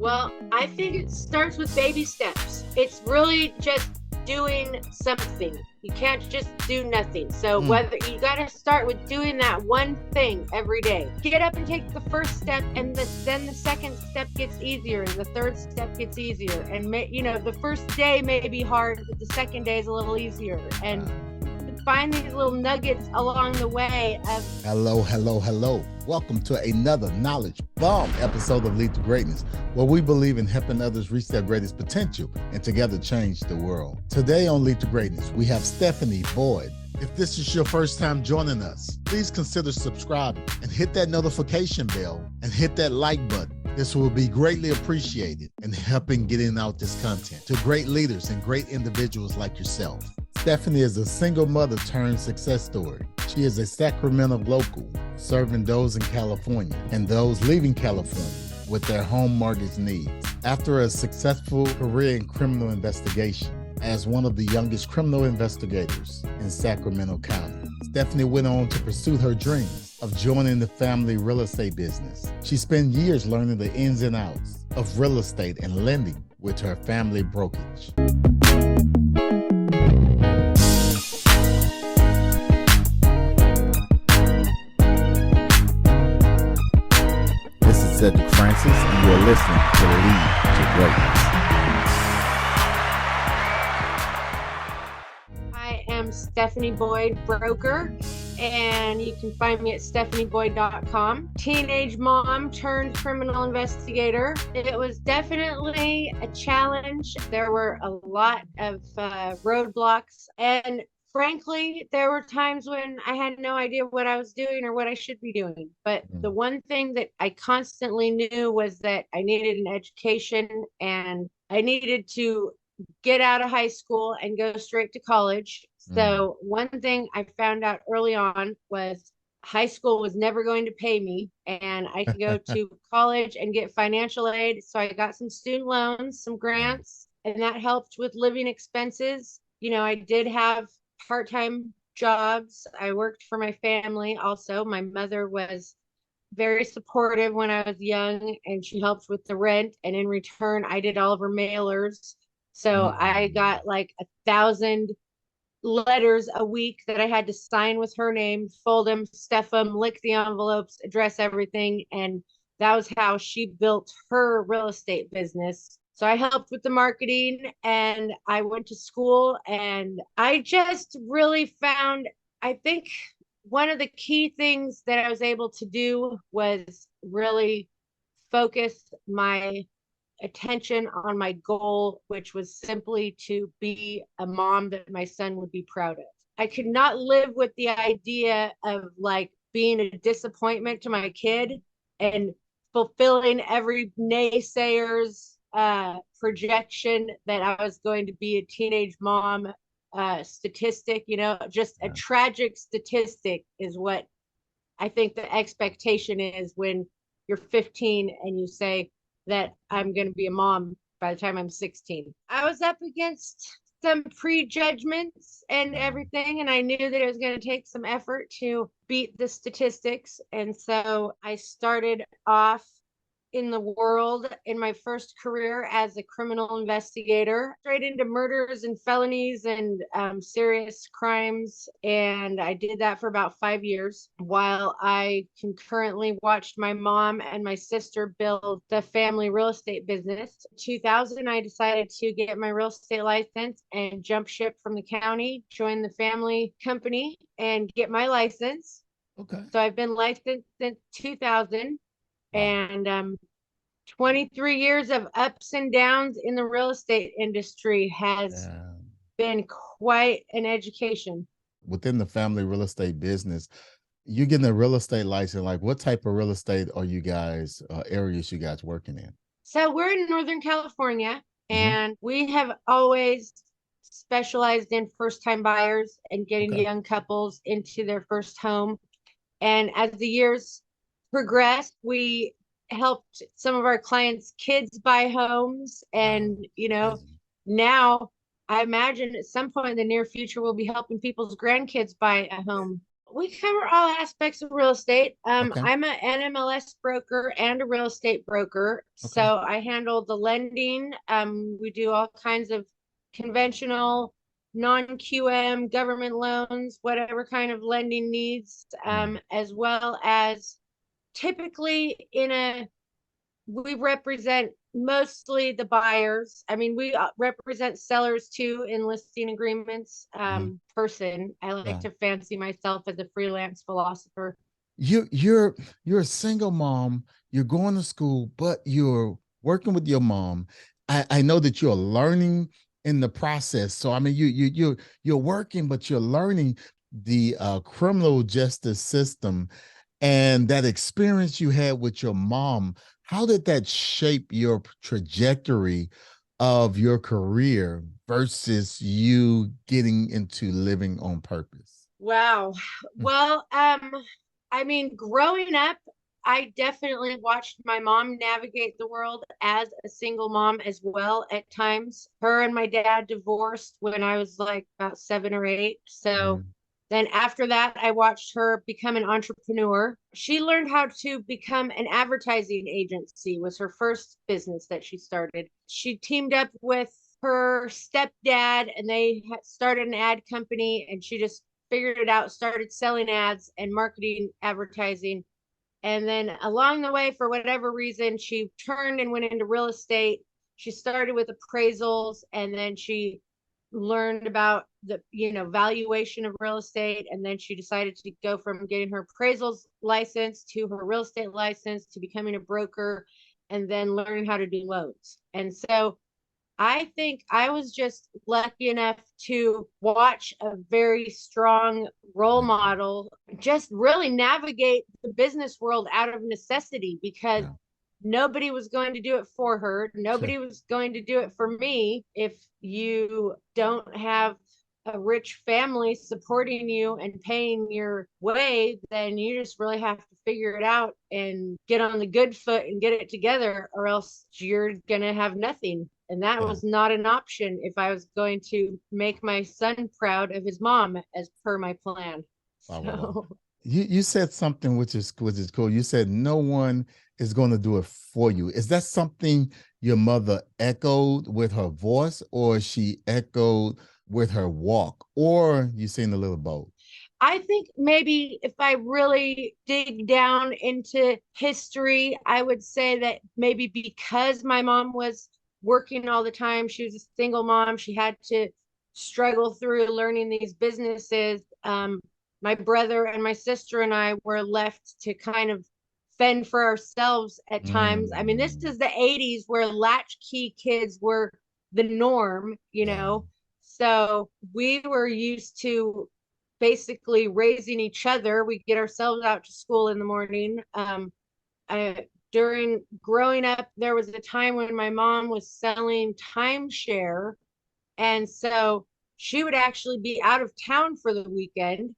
Well, I think it starts with baby steps. It's really just doing something. You can't just do nothing. So whether you got to start with doing that one thing every day. Get up and take the first step, and then the second step gets easier, and the third step gets easier. And the first day may be hard, but the second day is a little easier. And find these little nuggets along the way of Hello. Welcome to another knowledge bomb episode of Lead to Greatness, where we believe in helping others reach their greatest potential and together change the world. Today on Lead to Greatness, we have Stefani Boyd. If this is your first time joining us, please consider subscribing and hit that notification bell and hit that like button. This will be greatly appreciated in helping getting out this content to great leaders and great individuals like yourself. Stefani is a single mother turned success story. She is a Sacramento local, serving those in California and those leaving California with their home mortgage needs. After a successful career in criminal investigation as one of the youngest criminal investigators in Sacramento County, Stefani went on to pursue her dreams of joining the family real estate business. She spent years learning the ins and outs of real estate and lending with her family brokerage. This is Cedric Francis, and you're listening to Lead to Greatness. I am Stefani Boyd, broker, and you can find me at stefaniboyd.com. Teenage mom turned criminal investigator. It was definitely a challenge. There were a lot of roadblocks, and frankly, there were times when I had no idea what I was doing or what I should be doing. But the one thing that I constantly knew was that I needed an education, and I needed to get out of high school and go straight to college. So one thing I found out early on was high school was never going to pay me, and I could go to college and get financial aid. So I got some student loans, some grants, and that helped with living expenses. I did have part-time jobs. I worked for my family also. My mother was very supportive when I was young, and she helped with the rent. And in return, I did all of her mailers. So I got like 1,000 letters a week that I had to sign with her name, fold them, stuff them, lick the envelopes, address everything. And that was how she built her real estate business. So I helped with the marketing, and I went to school, and I just really found, I think one of the key things that I was able to do was really focus my attention on my goal, which was simply to be a mom that my son would be proud of. I could not live with the idea of like being a disappointment to my kid and fulfilling every naysayer's projection that I was going to be a teenage mom statistic. Just a tragic statistic is what I think the expectation is when you're 15 and you say that I'm going to be a mom by the time I'm 16. I was up against some prejudgments and everything, and I knew that it was going to take some effort to beat the statistics. And so I started off in the world in my first career as a criminal investigator, straight into murders and felonies and serious crimes. And I did that for about 5 years while I concurrently watched my mom and my sister build the family real estate business. In 2000, I decided to get my real estate license and jump ship from the county, join the family company, and get my license. Okay. So I've been licensed since 2000. And 23 years of ups and downs in the real estate industry has been quite an education. Within the family real estate business, you getting a real estate license, like what type of real estate are you guys, areas you guys working in? So we're in Northern California, and we have always specialized in first-time buyers and getting young couples into their first home. And as the years progressed, we helped some of our clients' kids buy homes. And, now I imagine at some point in the near future, we'll be helping people's grandkids buy a home. we cover all aspects of real estate. Okay. I'm an NMLS broker and a real estate broker. Okay. So I handle the lending. We do all kinds of conventional, non-QM, government loans, whatever kind of lending needs, Mm, as well as typically we represent mostly the buyers. I mean, we represent sellers too in listing agreements. mhm. I like Yeah. to fancy myself as a freelance philosopher. You're a single mom, you're going to school, but you're working with your mom. I know that you're learning in the process. So I mean you're working, but you're learning the criminal justice system and that experience you had with your mom. How did that shape your trajectory of your career versus you getting into living on purpose? Wow. Well, I mean, growing up, I definitely watched my mom navigate the world as a single mom as well at times. Her and my dad divorced when I was like about 7 or 8. So Mhm. then after that, I watched her become an entrepreneur. She learned how to become an advertising agency was her first business that she started. She teamed up with her stepdad and they started an ad company and she just figured it out, started selling ads and marketing advertising. And then along the way, for whatever reason, she turned and went into real estate. She started with appraisals and then she learned about the valuation of real estate, and then she decided to go from getting her appraisals license to her real estate license to becoming a broker and then learning how to do loans. And so I think I was just lucky enough to watch a very strong role Yeah, model just really navigate the business world out of necessity because yeah. nobody was going to do it for her. Sure. Nobody was going to do it for me. If you don't have a rich family supporting you and paying your way, then you just really have to figure it out and get on the good foot and get it together, or else you're going to have nothing. And that Yeah. was not an option if I was going to make my son proud of his mom as per my plan. Wow, wow, wow. So You said something which is cool. You said no one is going to do it for you. Is that something your mother echoed with her voice, or she echoed with her walk, or you seen a little both? I think maybe if I really dig down into history, I would say that maybe because my mom was working all the time, she was a single mom, she had to struggle through learning these businesses. My brother and my sister and I were left to kind of fend for ourselves at times. I mean, this Mm, is the 80s where latchkey kids were the norm, you yeah, know. So we were used to basically raising each other. We get ourselves out to school in the morning. During growing up, there was a time when my mom was selling timeshare. And so she would actually be out of town for the weekend.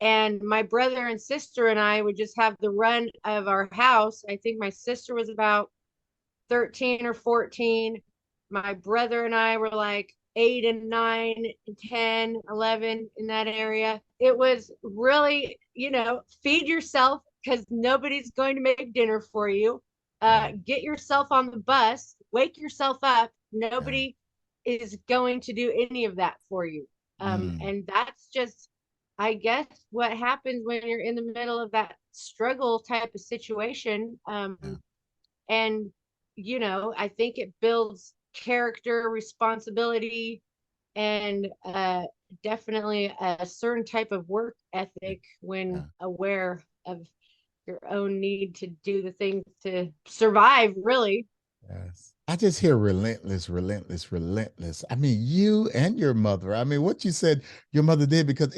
And my brother and sister and I would just have the run of our house. I think my sister was about 13 or 14. My brother and I were like 8 and 9 and 10, 11 in that area. It was really, feed yourself because nobody's going to make dinner for you. yeah, Get yourself on the bus, wake yourself up. yeah. Nobody is going to do any of that for you. Mm, And that's just, I guess, what happens when you're in the middle of that struggle type of situation. yeah, And I think it builds character, responsibility, and definitely a certain type of work yeah, ethic when yeah. aware of your own need to do the things to survive, really. Yes. I just hear relentless, relentless, relentless. I mean, you and your mother. I mean, what you said your mother did, because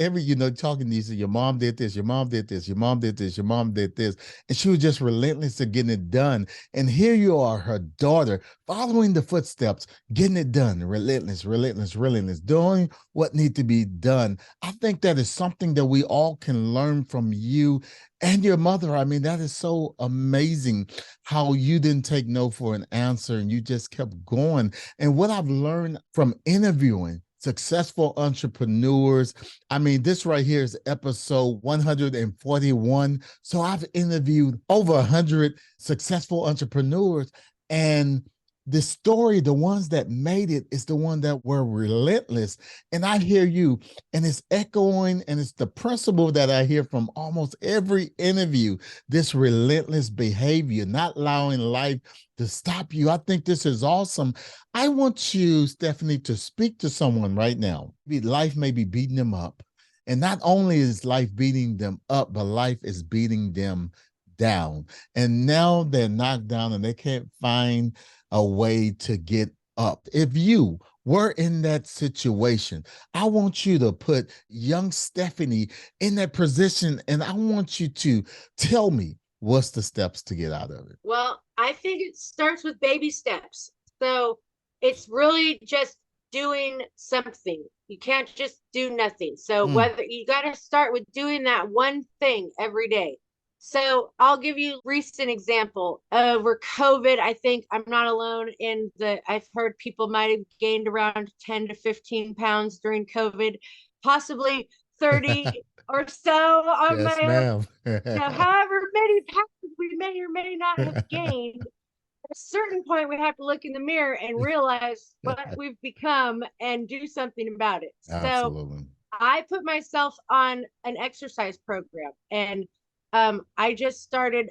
talking to you, said your mom did this, your mom did this, your mom did this, your mom did this. And she was just relentless at getting it done. And here you are, her daughter, following the footsteps, getting it done, relentless, relentless, relentless, doing what needs to be done. I think that is something that we all can learn from you and your mother. I mean, that is so amazing how you didn't take no for an answer and you just kept going. And what I've learned from interviewing successful entrepreneurs. I mean, this right here is episode 141. So I've interviewed over 100 successful entrepreneurs. And the story, the ones that made it, is the one that were relentless. And I hear you, and it's echoing, and it's the principle that I hear from almost every interview, this relentless behavior, not allowing life to stop you. I think this is awesome. I want you, Stephanie, to speak to someone right now. Life may be beating them up. And not only is life beating them up, but life is beating them down. And now they're knocked down and they can't find a way to get up. If you were in that situation, I want you to put young Stephanie in that position, and I want you to tell me what's the steps to get out of it. Well, I think it starts with baby steps. So it's really just doing something. You can't just do nothing. So whether you got to start with doing that one thing every day. So I'll give you a recent example. Over COVID, I think I'm not alone in I've heard people might have gained around 10 to 15 pounds during COVID, possibly 30 or so on Yes, my own. ma'am. However many pounds we may or may not have gained, at a certain point we have to look in the mirror and realize what we've become and do something about it. Absolutely. So I put myself on an exercise program, and I just started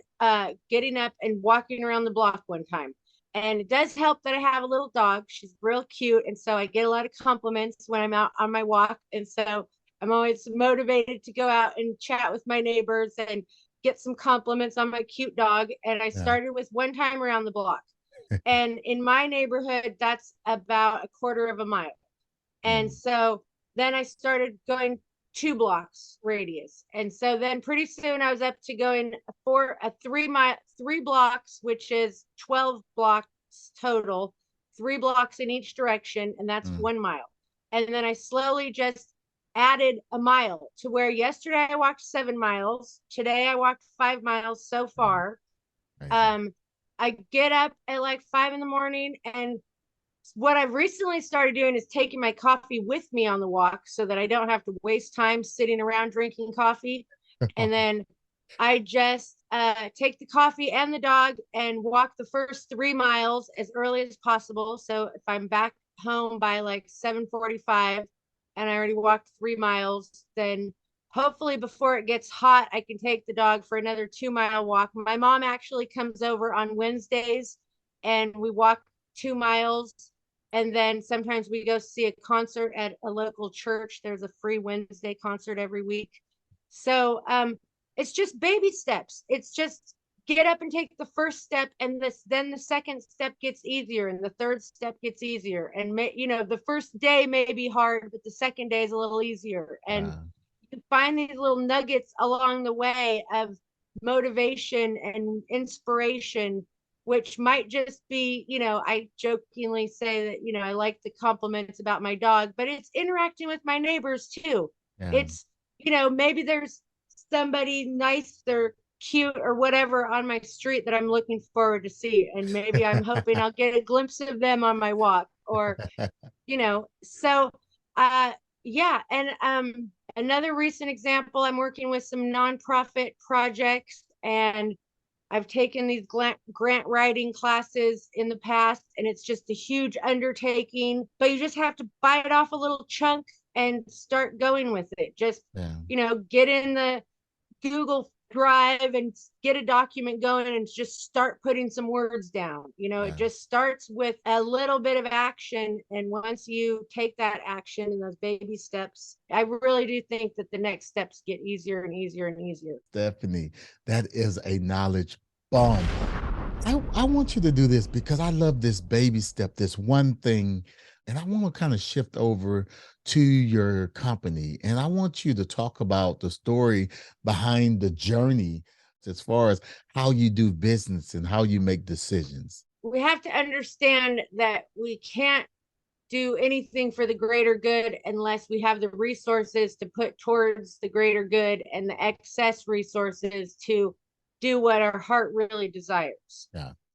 getting up and walking around the block one time. And it does help that I have a little dog. She's real cute. And so I get a lot of compliments when I'm out on my walk. And so I'm always motivated to go out and chat with my neighbors and get some compliments on my cute dog. And I started with one time around the block. And in my neighborhood, that's about a quarter of a mile. And so then I started going 2 blocks radius. And so then pretty soon I was up to going 3 blocks, which is 12 blocks total, 3 blocks in each direction. And that's 1 mile. And then I slowly just added a mile to where yesterday I walked 7 miles. Today I walked 5 miles so far. I get up at like 5 in the morning, and what I've recently started doing is taking my coffee with me on the walk so that I don't have to waste time sitting around drinking coffee. And then I just take the coffee and the dog and walk the first 3 miles as early as possible. So if I'm back home by like 7:45 and I already walked 3 miles, then hopefully before it gets hot, I can take the dog for another 2-mile walk. My mom actually comes over on Wednesdays and we walk 2 miles. And then sometimes we go see a concert at a local church. There's a free Wednesday concert every week. So it's just baby steps. It's just get up and take the first step, and then the second step gets easier, and the third step gets easier. And the first day may be hard, but the second day is a little easier. And you find these little nuggets along the way of motivation and inspiration, which might just be, I jokingly say that, I like the compliments about my dog, but it's interacting with my neighbors too. It's, maybe there's somebody nice or cute or whatever on my street that I'm looking forward to see. And maybe I'm hoping I'll get a glimpse of them on my walk, or, so, yeah. And, another recent example, I'm working with some nonprofit projects, and I've taken these grant writing classes in the past, and it's just a huge undertaking, but you just have to bite off a little chunk and start going with it. Just, get in the Google Drive and get a document going and just start putting some words down. It just starts with a little bit of action. And once you take that action and those baby steps, I really do think that the next steps get easier and easier and easier. Stephanie, that is a knowledge bomb. I want you to do this because I love this baby step, this one thing. And I want to kind of shift over to your company. And I want you to talk about the story behind the journey as far as how you do business and how you make decisions. We have to understand that we can't do anything for the greater good unless we have the resources to put towards the greater good and the excess resources to do what our heart really desires.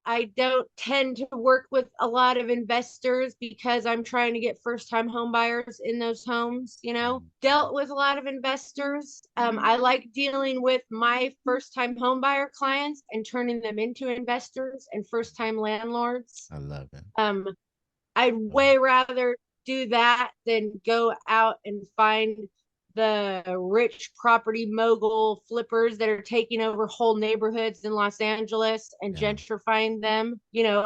I don't tend to work with a lot of investors because I'm trying to get first time home buyers in those homes, dealt with a lot of investors. I like dealing with my first time home buyer clients and turning them into investors and first time landlords. I love it. I'd way rather do that than go out and find the rich property mogul flippers that are taking over whole neighborhoods in Los Angeles and gentrifying them.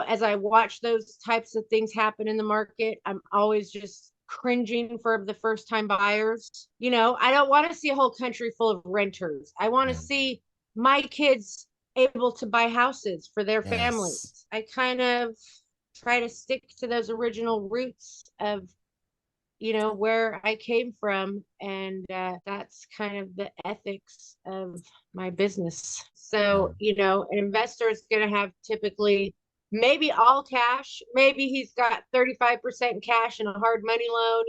As I watch those types of things happen in the market, I'm always just cringing for the first time buyers. I don't want to see a whole country full of renters. I want to see my kids able to buy houses for their families. I kind of try to stick to those original roots of where I came from, and that's kind of the ethics of my business. So an investor is going to have typically maybe all cash, maybe he's got 35% cash and a hard money loan,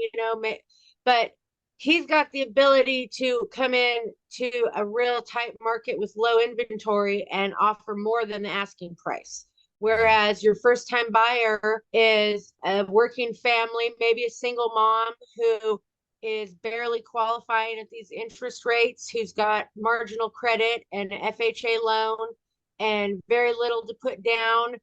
but he's got the ability to come in to a real tight market with low inventory and offer more than the asking price. Whereas your first time buyer is a working family, maybe a single mom who is barely qualifying at these interest rates, who's got marginal credit and an FHA loan and very little to put down.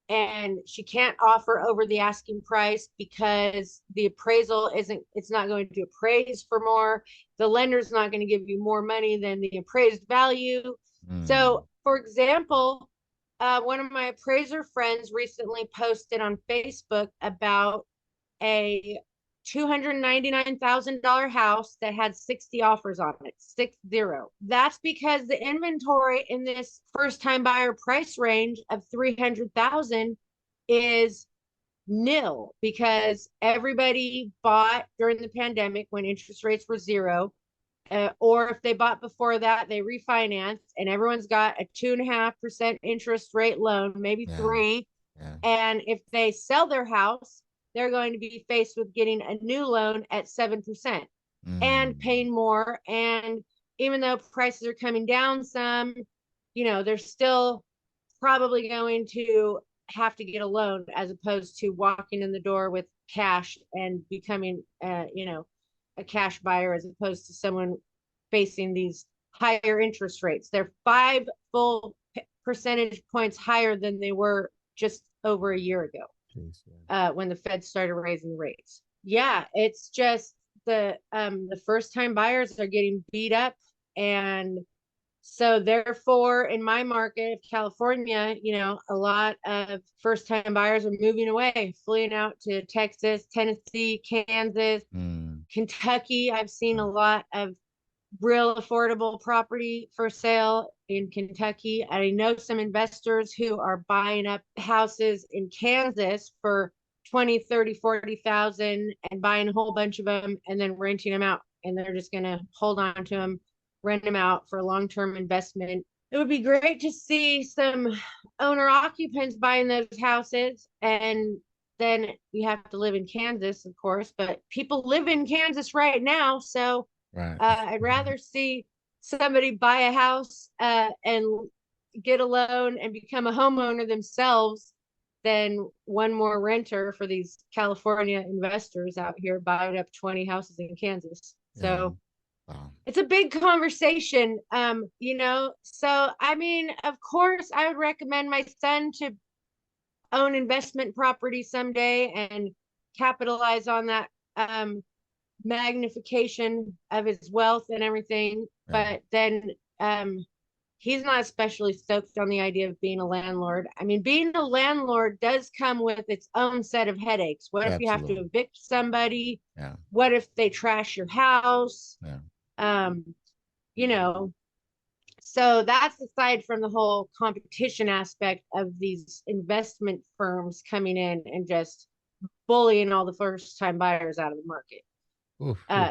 And she can't offer over the asking price because the appraisal it's not going to appraise for more. The lender's not going to give you more money than the appraised value. So, for example, one of my appraiser friends recently posted on Facebook about a $299,000 house that had 60 offers on it, 60. That's because the inventory in this first time buyer price range of 300,000 is nil because everybody bought during the pandemic when interest rates were zero. Or if they bought before that, they refinanced, and everyone's got a 2.5% interest rate loan, maybe 3. And if they sell their house, they're going to be faced with getting a new loan at 7% and paying more. And even though prices are coming down some, they're still probably going to have to get a loan as opposed to walking in the door with cash and becoming, a cash buyer as opposed to someone facing these higher interest rates. They're 5 full percentage points higher than they were just over a year ago when the Fed started raising rates. It's just the first time buyers are getting beat up. And so therefore, in my market of California, a lot of first time buyers are moving away, fleeing out to Texas, Tennessee, Kansas, Kentucky. I've seen a lot of real affordable property for sale in Kentucky. I know some investors who are buying up houses in Kansas for 20, 30, 40,000 and buying a whole bunch of them and then renting them out. And they're just going to hold on to them, rent them out for a long-term investment. It would be great to see some owner occupants buying those houses, and then you have to live in Kansas, of course, but people live in Kansas right now. So I'd rather see somebody buy a house and get a loan and become a homeowner themselves than one more renter for these California investors out here buying up 20 houses in Kansas. So it's a big conversation, So, I mean, of course, I would recommend my son to own investment property someday and capitalize on that magnification of his wealth and everything. But then he's not especially stoked on the idea of being a landlord. I mean, being a landlord does come with its own set of headaches. What if you have to evict somebody? What if they trash your house? So that's aside from the whole competition aspect of these investment firms coming in and just bullying all the first time buyers out of the market.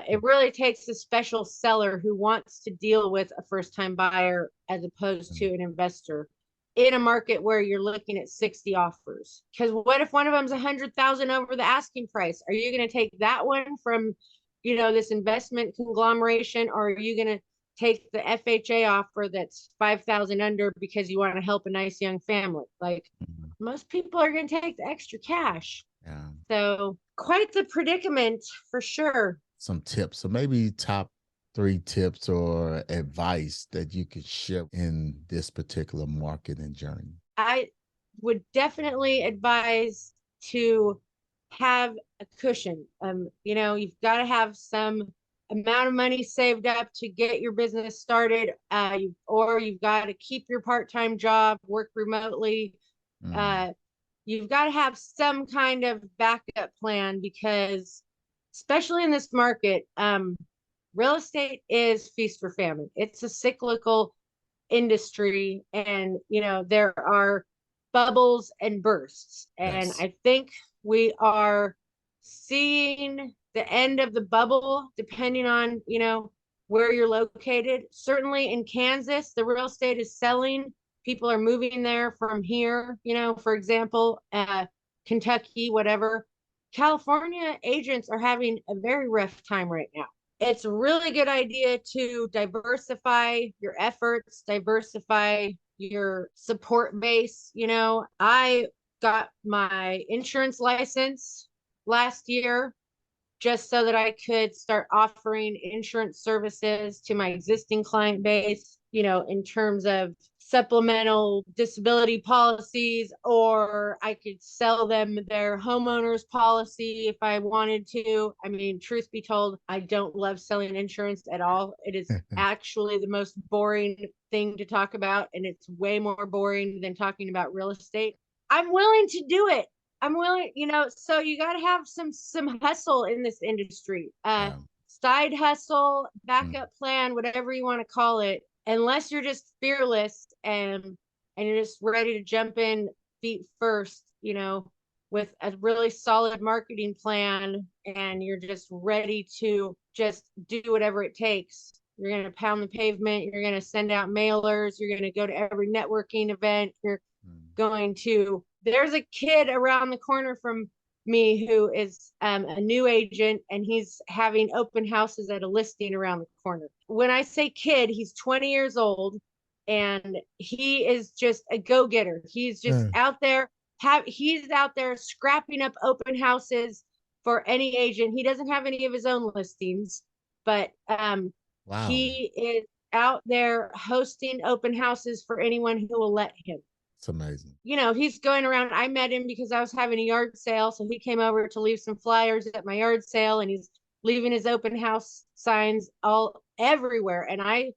It really takes a special seller who wants to deal with a first time buyer as opposed to an investor in a market where you're looking at 60 offers. Because what if one of them's 100,000 over the asking price? Are you going to take that one from, this investment conglomeration, or are you going to take the FHA offer that's 5,000 under because you want to help a nice young family? Like, most people are going to take the extra cash. Yeah. So quite the predicament for sure. Some tips. So maybe top 3 tips or advice that you could share in this particular marketing journey. I would definitely advise to have a cushion. You've got to have some amount of money saved up to get your business started, or you've got to keep your part-time job, work remotely. Mm, Uh, you've got to have some kind of backup plan because, especially in this market, real estate is feast for famine. It's a cyclical industry, and there are bubbles and bursts, and yes. I think we are seeing the end of the bubble depending on where you're located. Certainly in Kansas, the real estate is selling. People are moving there from here, for example, Kentucky, whatever. California agents are having a very rough time right now. It's a really good idea to diversify your efforts, diversify your support base. I got my insurance license last year just so that I could start offering insurance services to my existing client base, in terms of supplemental disability policies, or I could sell them their homeowners policy if I wanted to. I mean, truth be told, I don't love selling insurance at all. It is actually the most boring thing to talk about, and it's way more boring than talking about real estate. I'm willing to do it. I'm willing, so you got to have some hustle in this industry. Yeah. Side hustle, Mm, backup plan, whatever you want to call it. Unless you're just fearless and you're just ready to jump in feet first, with a really solid marketing plan, and you're just ready to just do whatever it takes. You're going to pound the pavement, you're going to send out mailers, you're going to go to every networking event, you're mm. going to there's a kid around the corner from me who is a new agent, and he's having open houses at a listing around the corner. When I say kid, he's 20 years old, and he is just a go-getter. He's just Uh, out there he's out there scrapping up open houses for any agent. He doesn't have any of his own listings, but wow. he is out there hosting open houses for anyone who will let him. It's amazing. He's going around. I met him because I was having a yard sale. So he came over to leave some flyers at my yard sale, and he's leaving his open house signs all everywhere. And I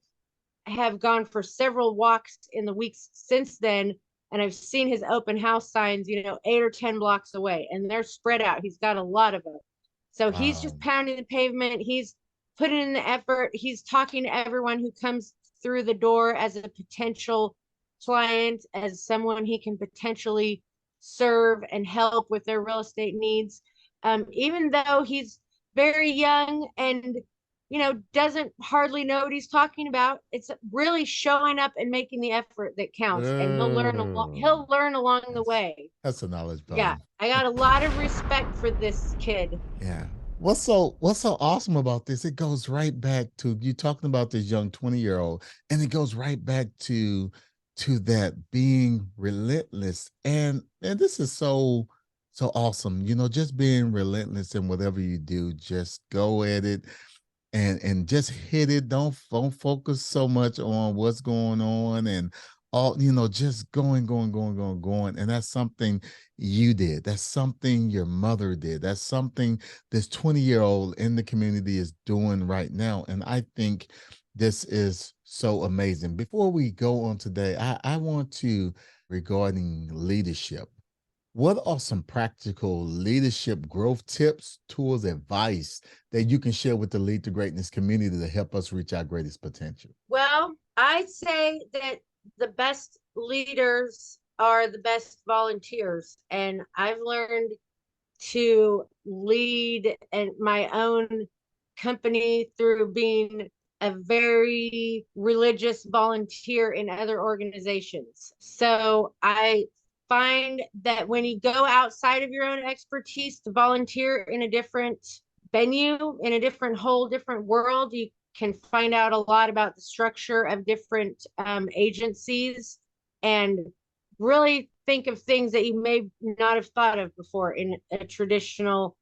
have gone for several walks in the weeks since then, and I've seen his open house signs, 8 or 10 blocks away, and they're spread out. He's got a lot of them. So he's Wow. just pounding the pavement. He's putting in the effort. He's talking to everyone who comes through the door as a potential client, as someone he can potentially serve and help with their real estate needs. Even though he's very young and doesn't hardly know what he's talking about, it's really showing up and making the effort that counts, and Oh, he'll learn along the yes. way. That's a knowledge Yeah, bomb. I got a lot of respect for this kid. Yeah. What's so awesome about this? It goes right back to you talking about this young 20-year-old, and it goes right back to that being relentless. And this is so awesome. Just being relentless in whatever you do, just go at it and just hit it. Don't focus so much on what's going on and all, just going. And that's something you did. That's something your mother did. That's something this 20-year-old in the community is doing right now. And I think this is so amazing. Before we go on today, I want to regarding leadership. What are some practical leadership growth tips, tools, advice that you can share with the Lead to Greatness community to help us reach our greatest potential? Well, I'd say that the best leaders are the best volunteers, and I've learned to lead and my own company through being a very religious volunteer in other organizations. So I find that when you go outside of your own expertise to volunteer in a different venue, in a different world, you can find out a lot about the structure of different agencies, and really think of things that you may not have thought of before in a traditional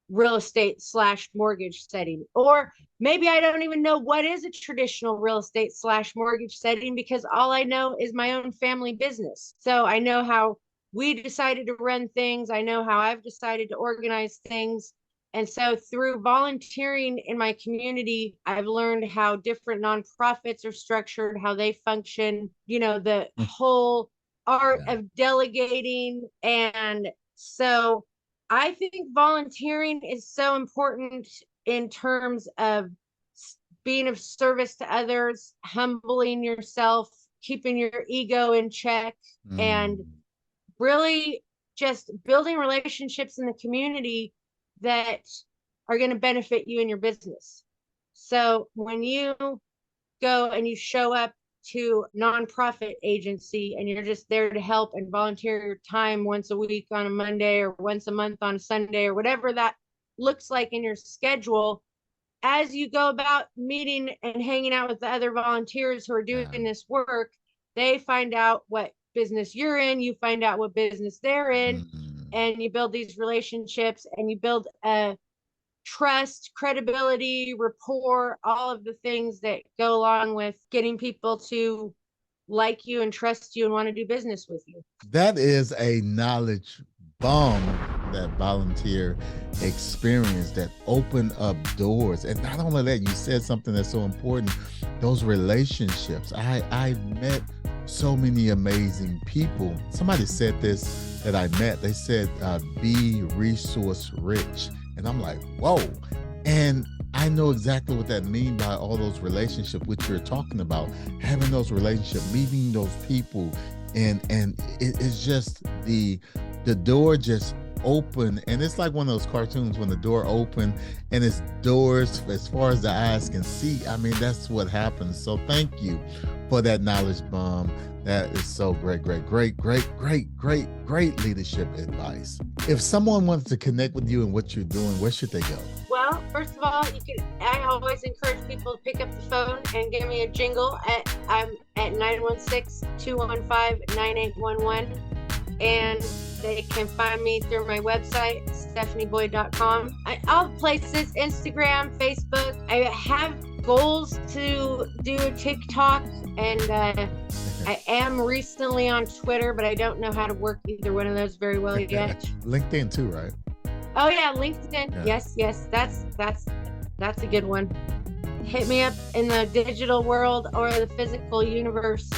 real estate / mortgage setting. Or maybe I don't even know what is a traditional real estate / mortgage setting, because all I know is my own family business. So I know how we decided to run things. I know how I've decided to organize things. And so through volunteering in my community, I've learned how different nonprofits are structured, how they function, the whole art of delegating. And so I think volunteering is so important in terms of being of service to others, humbling yourself, keeping your ego in check, and really just building relationships in the community that are going to benefit you and your business. So when you go and you show up to nonprofit agency and you're just there to help and volunteer your time once a week on a Monday or once a month on a Sunday or whatever that looks like in your schedule, as you go about meeting and hanging out with the other volunteers who are doing this work, they find out what business you're in, you find out what business they're in, and you build these relationships and you build a trust, credibility, rapport, all of the things that go along with getting people to like you and trust you and want to do business with you. That is a knowledge bomb, that volunteer experience that opened up doors. And not only that, you said something that's so important, those relationships. I met so many amazing people. Somebody said this that I met. They said, be resource rich. And I'm like, whoa. And I know exactly what that means by all those relationships, which you're talking about, having those relationships, meeting those people. And it's just the door just open. And it's like one of those cartoons when the door open and it's doors as far as the eyes can see. I mean, that's what happens. So thank you for that knowledge bomb. That is so great leadership advice. If someone wants to connect with you and what you're doing, where should they go? Well, first of all, I always encourage people to pick up the phone and give me a jingle. I'm at 916-215-9811. And they can find me through my website, StefaniBoyd.com. All places, Instagram, Facebook. I have goals to do a TikTok, and I am recently on Twitter, but I don't know how to work either one of those very well yet. LinkedIn too, right? Oh yeah, LinkedIn. Yeah. Yes, that's a good one. Hit me up in the digital world or the physical universe.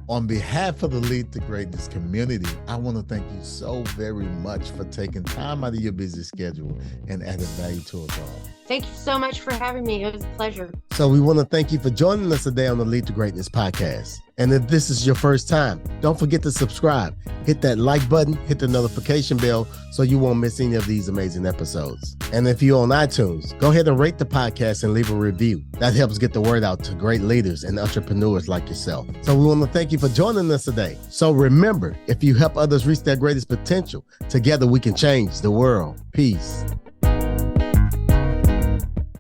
On behalf of the Lead to Greatness community, I want to thank you so very much for taking time out of your busy schedule and adding value to us all. Thank you so much for having me. It was a pleasure. So we want to thank you for joining us today on the Lead to Greatness podcast. And if this is your first time, don't forget to subscribe. Hit that like button, hit the notification bell so you won't miss any of these amazing episodes. And if you're on iTunes, go ahead and rate the podcast and leave a review. That helps get the word out to great leaders and entrepreneurs like yourself. So we want to thank you for joining us today. So remember, if you help others reach their greatest potential, together we can change the world. Peace.